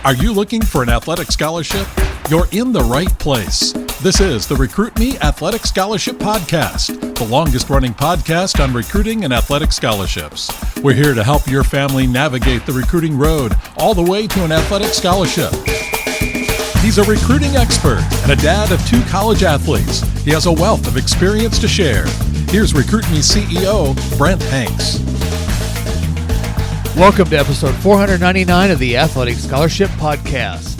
Are you looking for an athletic scholarship? You're in the right place. This is the Recruit Me Athletic Scholarship Podcast, the longest-running podcast on recruiting and athletic scholarships. We're here to help your family navigate the recruiting road all the way to an athletic scholarship. He's a recruiting expert and a dad of 2 college athletes. He has a wealth of experience to share. Here's Recruit Me CEO, Brent Hanks. Welcome to episode 499 of the Athletic Scholarship Podcast.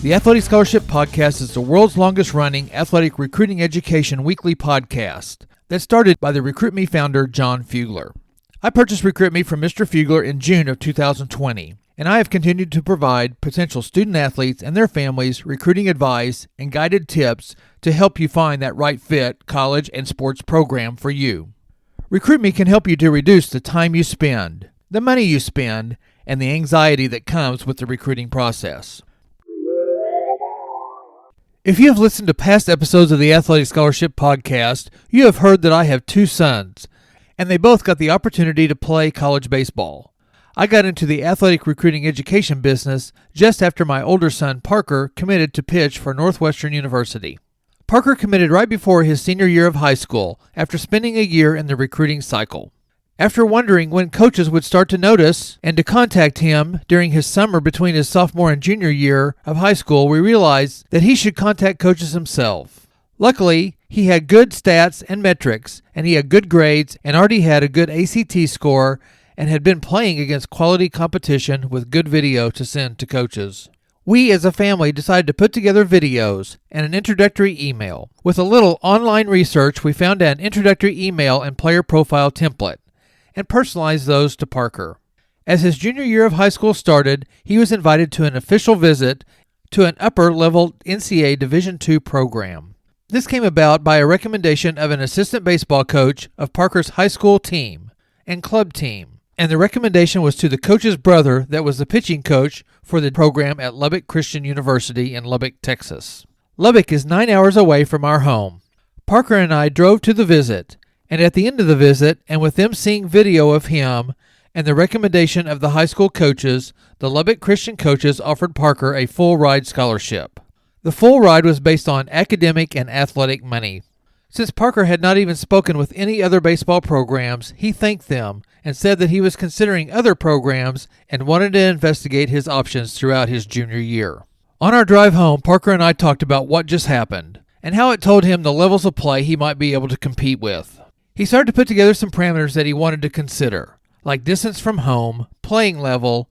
The Athletic Scholarship Podcast is the world's longest-running athletic recruiting education weekly podcast that started by the Recruit Me founder, John Fugler. I purchased Recruit Me from Mr. Fugler in June of 2020, and I have continued to provide potential student athletes and their families recruiting advice and guided tips to help you find that right fit college and sports program for you. Recruit Me can help you to reduce the time you spend, the money you spend, and the anxiety that comes with the recruiting process. If you have listened to past episodes of the Athletic Scholarship Podcast, you have heard that I have 2 sons, and they both got the opportunity to play college baseball. I got into the athletic recruiting education business just after my older son, Parker, committed to pitch for Northwestern University. Parker committed right before his senior year of high school, after spending a year in the recruiting cycle. After wondering when coaches would start to notice and to contact him during his summer between his sophomore and junior year of high school, we realized that he should contact coaches himself. Luckily, he had good stats and metrics, and he had good grades and already had a good ACT score and had been playing against quality competition with good video to send to coaches. We as a family decided to put together videos and an introductory email. With a little online research, we found an introductory email and player profile template and personalized those to Parker. As his junior year of high school started, he was invited to an official visit to an upper-level NCAA Division II program. This came about by a recommendation of an assistant baseball coach of Parker's high school team and club team, and the recommendation was to the coach's brother that was the pitching coach for the program at Lubbock Christian University in Lubbock, Texas. Lubbock is 9 hours away from our home. Parker and I drove to the visit, and at the end of the visit, and with them seeing video of him and the recommendation of the high school coaches, the Lubbock Christian coaches offered Parker a full ride scholarship. The full ride was based on academic and athletic money. Since Parker had not even spoken with any other baseball programs, he thanked them and said that he was considering other programs and wanted to investigate his options throughout his junior year. On our drive home, Parker and I talked about what just happened and how it told him the levels of play he might be able to compete with. He started to put together some parameters that he wanted to consider, like distance from home, playing level,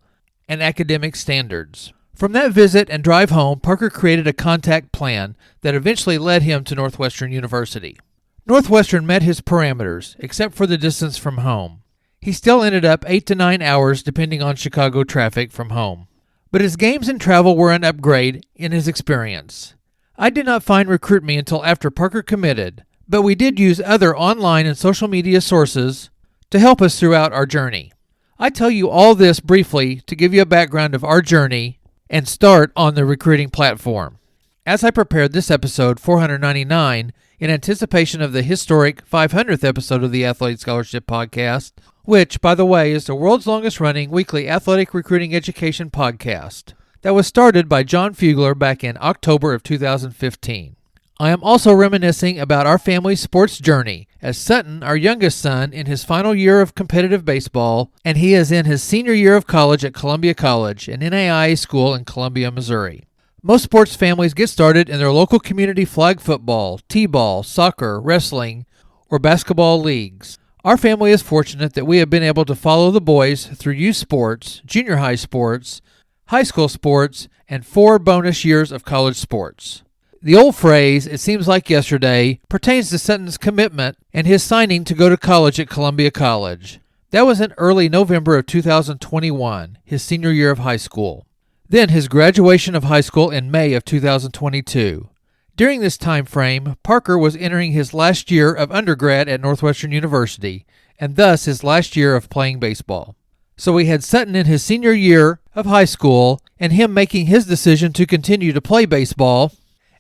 and academic standards. From that visit and drive home, Parker created a contact plan that eventually led him to Northwestern University. Northwestern met his parameters, except for the distance from home. He still ended up 8 to 9 hours depending on Chicago traffic from home. But his games and travel were an upgrade in his experience. I did not find Recruit Me until after Parker committed, but we did use other online and social media sources to help us throughout our journey. I tell you all this briefly to give you a background of our journey and start on the recruiting platform. As I prepared this episode 499 in anticipation of the historic 500th episode of the Athletic Scholarship Podcast, which, by the way, is the world's longest-running weekly athletic recruiting education podcast that was started by John Fugler back in October of 2015. I am also reminiscing about our family's sports journey, as Sutton, our youngest son, in his final year of competitive baseball, and he is in his senior year of college at Columbia College, an NAIA school in Columbia, Missouri. Most sports families get started in their local community flag football, t-ball, soccer, wrestling, or basketball leagues. Our family is fortunate that we have been able to follow the boys through youth sports, junior high sports, high school sports, and 4 bonus years of college sports. The old phrase, "it seems like yesterday," pertains to Sutton's commitment and his signing to go to college at Columbia College. That was in early November of 2021, his senior year of high school. Then his graduation of high school in May of 2022. During this time frame, Parker was entering his last year of undergrad at Northwestern University, and thus his last year of playing baseball. So we had Sutton in his senior year of high school, and him making his decision to continue to play baseball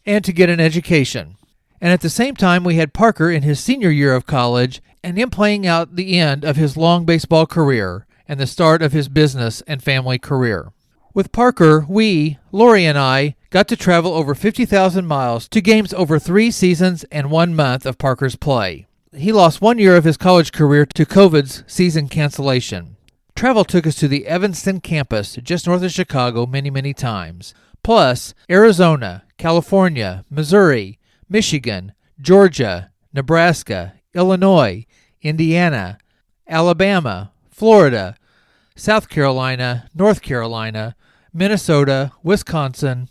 and to get an education. And at the same time, we had Parker in his senior year of college and him playing out the end of his long baseball career and the start of his business and family career. With Parker, Lori and I, got to travel over 50,000 miles to games over 3 seasons and 1 month of Parker's play. He lost 1 year of his college career to COVID's season cancellation. Travel took us to the Evanston campus just north of Chicago many times. Plus, Arizona, California, Missouri, Michigan, Georgia, Nebraska, Illinois, Indiana, Alabama, Florida, South Carolina, North Carolina, Minnesota, Wisconsin,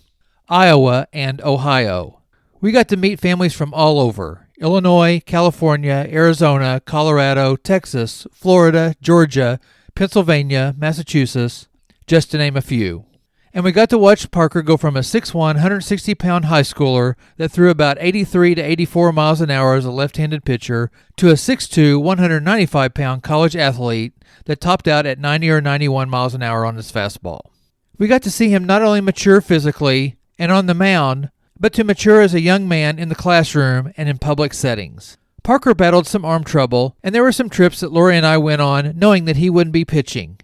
Iowa, and Ohio. We got to meet families from all over: Illinois, California, Arizona, Colorado, Texas, Florida, Georgia, Pennsylvania, Massachusetts, just to name a few. And we got to watch Parker go from a 6'1", 160-pound high schooler that threw about 83 to 84 miles an hour as a left-handed pitcher to a 6'2", 195-pound college athlete that topped out at 90 or 91 miles an hour on his fastball. We got to see him not only mature physically and on the mound, but to mature as a young man in the classroom and in public settings. Parker battled some arm trouble, and there were some trips that Lori and I went on knowing that he wouldn't be pitching.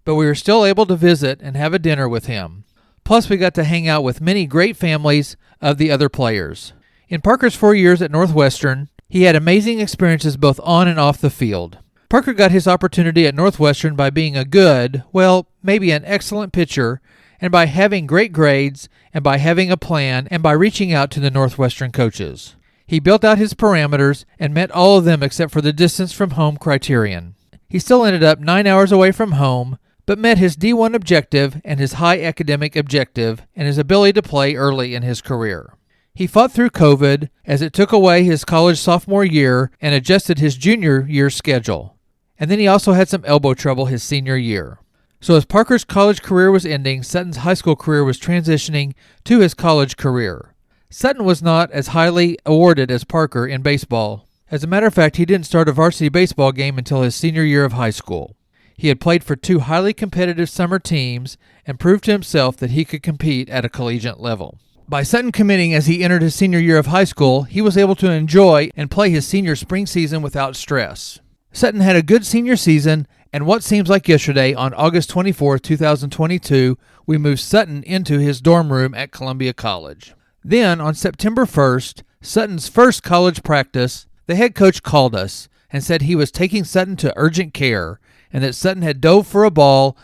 But we were still able to visit and have a dinner with him. Plus, we got to hang out with many great families of the other players. In Parker's 4 years at Northwestern, he had amazing experiences both on and off the field. Parker got his opportunity at Northwestern by being a good, well, maybe an excellent pitcher, and by having great grades, and by having a plan, and by reaching out to the Northwestern coaches. He built out his parameters and met all of them except for the distance from home criterion. He still ended up 9 hours away from home, but met his D1 objective and his high academic objective and his ability to play early in his career. He fought through COVID as it took away his college sophomore year and adjusted his junior year schedule. And then he also had some elbow trouble his senior year. So as Parker's college career was ending, Sutton's high school career was transitioning to his college career. Sutton was not as highly awarded as Parker in baseball. As a matter of fact, he didn't start a varsity baseball game until his senior year of high school. He had played for 2 highly competitive summer teams and proved to himself that he could compete at a collegiate level. By Sutton committing as he entered his senior year of high school, he was able to enjoy and play his senior spring season without stress. Sutton had a good senior season, and what seems like yesterday, on August 24, 2022, we moved Sutton into his dorm room at Columbia College. Then, on September 1st, Sutton's first college practice, the head coach called us and said he was taking Sutton to urgent care, and that Sutton had dove for a ball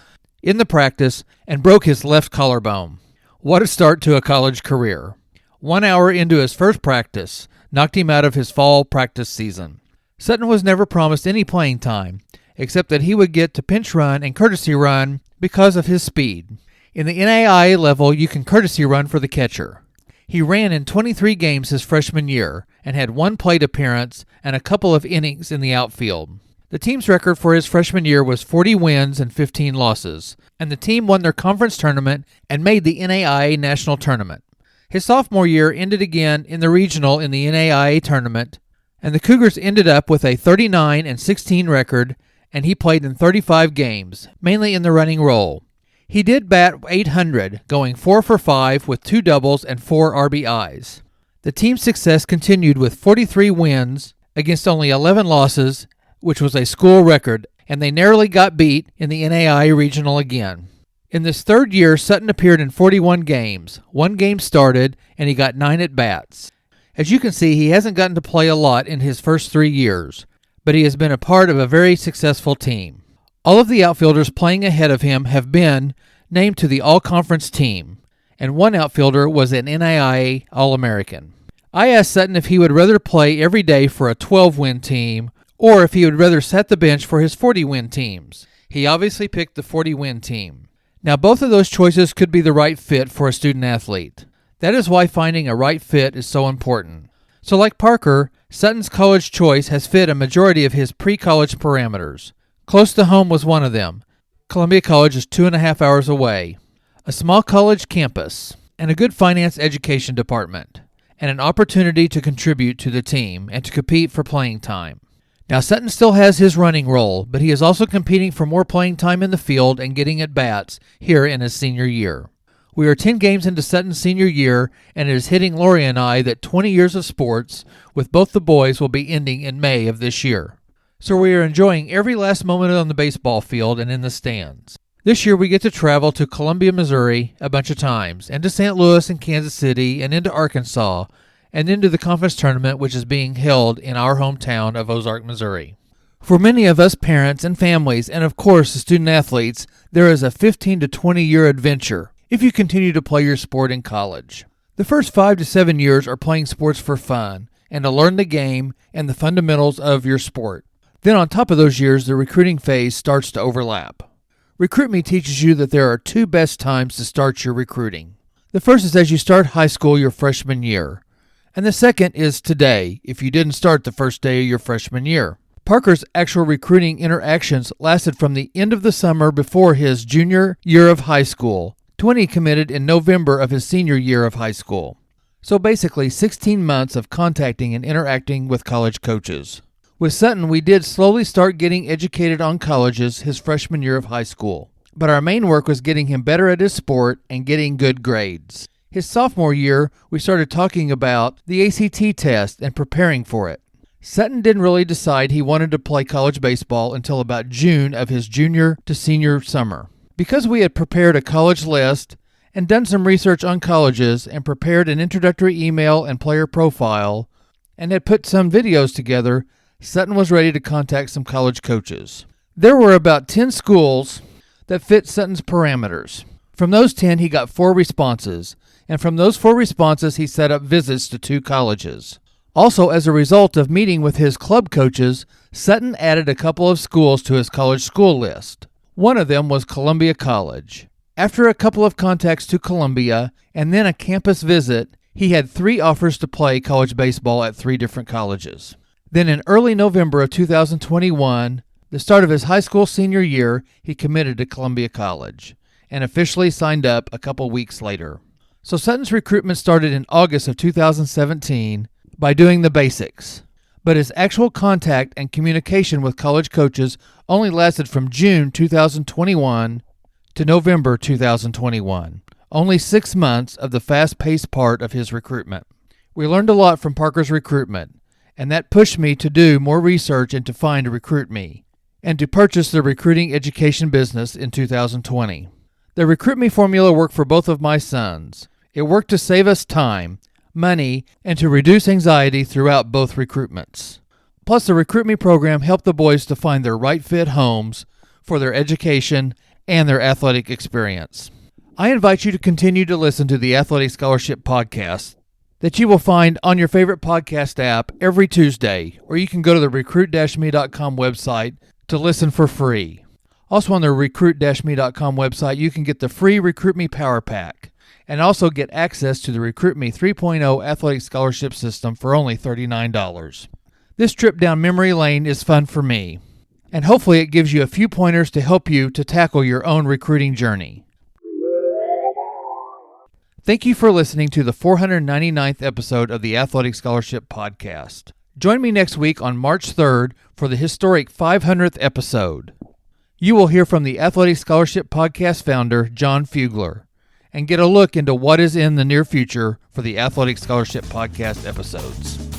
in the practice and broke his left collarbone. What a start to a college career. 1 hour into his first practice, knocked him out of his fall practice season. Sutton was never promised any playing time, except that he would get to pinch run and courtesy run because of his speed. In the NAIA level, you can courtesy run for the catcher. He ran in 23 games his freshman year and had 1 plate appearance and a couple of innings in the outfield. The team's record for his freshman year was 40 wins and 15 losses, and the team won their conference tournament and made the NAIA national tournament. His sophomore year ended again in the regional in the NAIA tournament, and the Cougars ended up with a 39-16 record, and he played in 35 games, mainly in the running role. He did bat .800, going 4 for 5 with 2 doubles and 4 RBIs. The team's success continued with 43 wins against only 11 losses, which was a school record, and they narrowly got beat in the NAIA regional again. In this third year, Sutton appeared in 41 games. 1 game started, and he got 9 at-bats. As you can see, he hasn't gotten to play a lot in his first 3 years, but he has been a part of a very successful team. All of the outfielders playing ahead of him have been named to the All-Conference team, and 1 outfielder was an NAIA All-American. I asked Sutton if he would rather play every day for a 12-win team or if he would rather set the bench for his 40-win teams. He obviously picked the 40-win team. Now, both of those choices could be the right fit for a student-athlete. That is why finding a right fit is so important. So like Parker, Sutton's college choice has fit a majority of his pre-college parameters. Close to home was one of them. Columbia College is 2.5 hours away. A small college campus, and a good finance education department, and an opportunity to contribute to the team and to compete for playing time. Now, Sutton still has his running role, but he is also competing for more playing time in the field and getting at-bats here in his senior year. We are 10 games into Sutton's senior year, and it is hitting Lori and I that 20 years of sports with both the boys will be ending in May of this year. So we are enjoying every last moment on the baseball field and in the stands. This year we get to travel to Columbia, Missouri a bunch of times, and to St. Louis and Kansas City, and into Arkansas, and into the conference tournament which is being held in our hometown of Ozark, Missouri. For many of us parents and families, and of course the student athletes, there is a 15 to 20 year adventure if you continue to play your sport in college. The first 5 to 7 years are playing sports for fun and to learn the game and the fundamentals of your sport. Then on top of those years, the recruiting phase starts to overlap. Recruit Me teaches you that there are two best times to start your recruiting. The first is as you start high school your freshman year, and the second is today if you didn't start the first day of your freshman year. Parker's actual recruiting interactions lasted from the end of the summer before his junior year of high school to when he committed in November of his senior year of high school. So basically 16 months of contacting and interacting with college coaches. With Sutton, we did slowly start getting educated on colleges his freshman year of high school, but our main work was getting him better at his sport and getting good grades. His sophomore year, we started talking about the ACT test and preparing for it. Sutton didn't really decide he wanted to play college baseball until about June of his junior to senior summer. Because we had prepared a college list and done some research on colleges and prepared an introductory email and player profile and had put some videos together, Sutton was ready to contact some college coaches. There were about 10 schools that fit Sutton's parameters. From those 10, he got 4 responses, and from those 4 responses, he set up visits to 2 colleges. Also, as a result of meeting with his club coaches, Sutton added a couple of schools to his college school list. One of them was Columbia College. After a couple of contacts to Columbia and then a campus visit, he had 3 offers to play college baseball at 3 different colleges. Then in early November of 2021, the start of his high school senior year, he committed to Columbia College and officially signed up a couple weeks later. So Sutton's recruitment started in August of 2017 by doing the basics, but his actual contact and communication with college coaches only lasted from June 2021 to November 2021, only 6 months of the fast-paced part of his recruitment. We learned a lot from Parker's recruitment, and that pushed me to do more research and to find a Recruit Me, and to purchase the recruiting education business in 2020. The Recruit Me formula worked for both of my sons. It worked to save us time, money, and to reduce anxiety throughout both recruitments. Plus, the Recruit Me program helped the boys to find their right fit homes for their education and their athletic experience. I invite you to continue to listen to the Athletic Scholarship Podcast that you will find on your favorite podcast app every Tuesday, or you can go to the recruit-me.com website to listen for free. Also on the recruit-me.com website, you can get the free Recruit Me Power Pack and also get access to the Recruit Me 3.0 Athletic Scholarship System for only $39. This trip down memory lane is fun for me, and hopefully it gives you a few pointers to help you to tackle your own recruiting journey. Thank you for listening to the 499th episode of the Athletic Scholarship Podcast. Join me next week on March 3rd for the historic 500th episode. You will hear from the Athletic Scholarship Podcast founder, John Fugler, and get a look into what is in the near future for the Athletic Scholarship Podcast episodes.